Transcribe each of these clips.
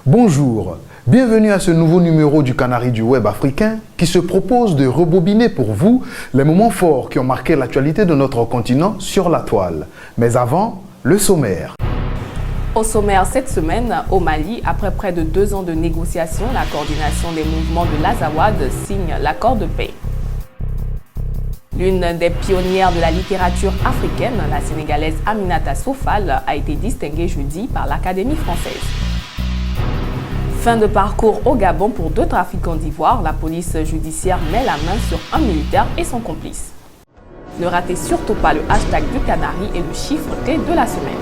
Bonjour, bienvenue à ce nouveau numéro du Canari du Web africain qui se propose de rebobiner pour vous les moments forts qui ont marqué l'actualité de notre continent sur la toile. Mais avant, le sommaire. Au sommaire cette semaine, au Mali, après près de 2 ans de négociations, la coordination des mouvements de l'Azawad signe l'accord de paix. L'une des pionnières de la littérature africaine, la Sénégalaise Aminata Sofal, a été distinguée jeudi par l'Académie française. Fin de parcours au Gabon pour 2 trafiquants d'ivoire. La police judiciaire met la main sur un militaire et son complice. Ne ratez surtout pas le hashtag du Canari et le chiffre clé de la semaine.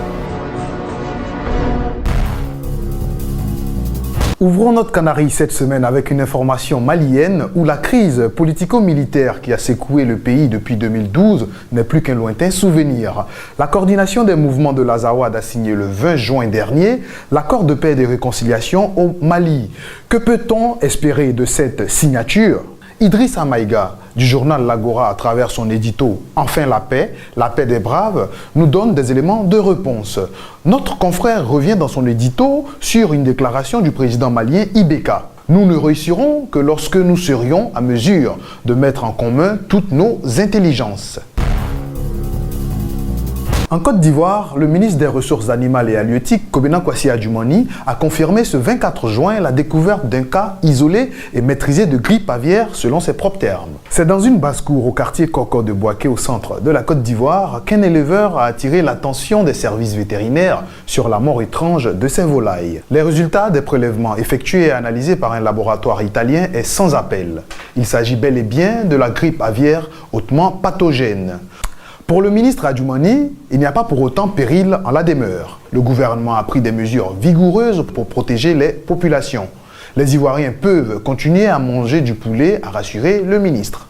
Ouvrons notre Canari cette semaine avec une information malienne où la crise politico-militaire qui a secoué le pays depuis 2012 n'est plus qu'un lointain souvenir. La coordination des mouvements de l'Azawad a signé le 20 juin dernier l'accord de paix et de réconciliation au Mali. Que peut-on espérer de cette signature ? Idrissa Maïga, du journal L'Agora, à travers son édito « Enfin la paix des braves », nous donne des éléments de réponse. Notre confrère revient dans son édito sur une déclaration du président malien Ibeka. « Nous ne réussirons que lorsque nous serions à mesure de mettre en commun toutes nos intelligences ». En Côte d'Ivoire, le ministre des Ressources animales et halieutiques, Kobena Kwasi Adjumani, a confirmé ce 24 juin la découverte d'un cas isolé et maîtrisé de grippe aviaire selon ses propres termes. C'est dans une basse-cour au quartier Koko de Boaké au centre de la Côte d'Ivoire qu'un éleveur a attiré l'attention des services vétérinaires sur la mort étrange de ses volailles. Les résultats des prélèvements effectués et analysés par un laboratoire italien est sans appel. Il s'agit bel et bien de la grippe aviaire hautement pathogène. Pour le ministre Adjumani, il n'y a pas pour autant péril en la demeure. Le gouvernement a pris des mesures vigoureuses pour protéger les populations. Les Ivoiriens peuvent continuer à manger du poulet, a rassuré le ministre.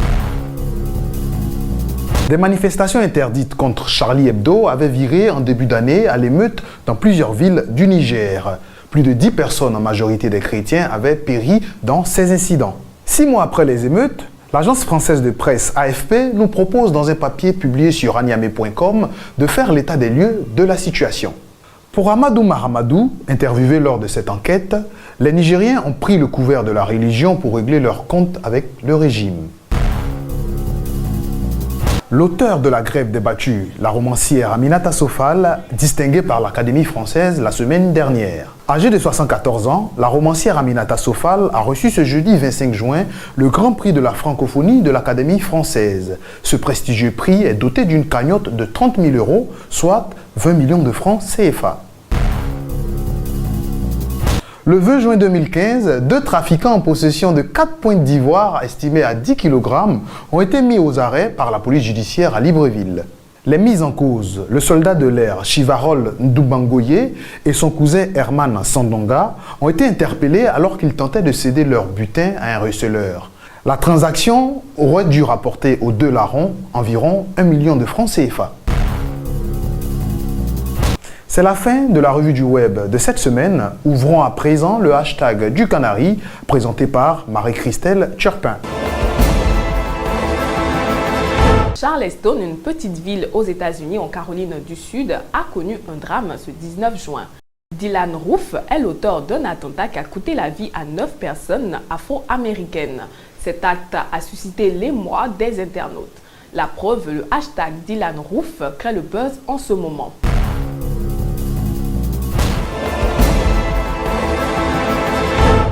Des manifestations interdites contre Charlie Hebdo avaient viré en début d'année à l'émeute dans plusieurs villes du Niger. Plus de 10 personnes, en majorité des chrétiens, avaient péri dans ces incidents. 6 mois après les émeutes, l'agence française de presse AFP nous propose dans un papier publié sur aniamé.com de faire l'état des lieux de la situation. Pour Amadou Mahamadou, interviewé lors de cette enquête, les Nigériens ont pris le couvert de la religion pour régler leurs comptes avec le régime. L'auteur de la grève débattue, la romancière Aminata Sofal, distinguée par l'Académie française la semaine dernière. Âgée de 74 ans, la romancière Aminata Sofal a reçu ce jeudi 25 juin le Grand Prix de la francophonie de l'Académie française. Ce prestigieux prix est doté d'une cagnotte de 30 000 €, soit 20 millions de francs CFA. Le 20 juin 2015, 2 trafiquants en possession de 4 pointes d'ivoire estimées à 10 kg ont été mis aux arrêts par la police judiciaire à Libreville. Les mises en cause, le soldat de l'air Chivarol Ndoubangoye et son cousin Herman Sandonga, ont été interpellés alors qu'ils tentaient de céder leur butin à un receleur. La transaction aurait dû rapporter aux 2 larrons environ 1 million de francs CFA. C'est la fin de la revue du web de cette semaine. Ouvrons à présent le hashtag du Canari, présenté par Marie-Christelle Turpin. Charleston, une petite ville aux États-Unis en Caroline du Sud, a connu un drame ce 19 juin. Dylan Roof est l'auteur d'un attentat qui a coûté la vie à 9 personnes afro-américaines. Cet acte a suscité l'émoi des internautes. La preuve, le hashtag Dylan Roof crée le buzz en ce moment.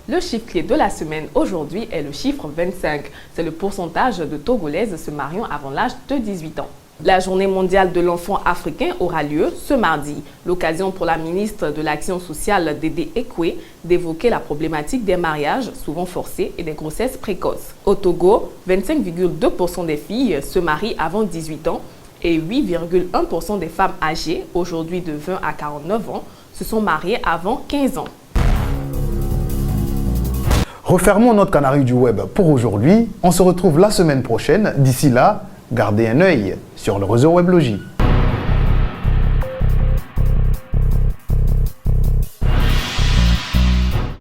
Le chiffre clé de la semaine aujourd'hui est le chiffre 25. C'est le pourcentage de Togolaises se mariant avant l'âge de 18 ans. La journée mondiale de l'enfant africain aura lieu ce mardi. L'occasion pour la ministre de l'Action sociale Dédé Ekwe d'évoquer la problématique des mariages souvent forcés et des grossesses précoces. Au Togo, 25,2% des filles se marient avant 18 ans et 8,1% des femmes âgées, aujourd'hui de 20 à 49 ans, se sont mariées avant 15 ans. Refermons notre Canari du web pour aujourd'hui. On se retrouve la semaine prochaine. D'ici là, gardez un œil sur le réseau Weblogie.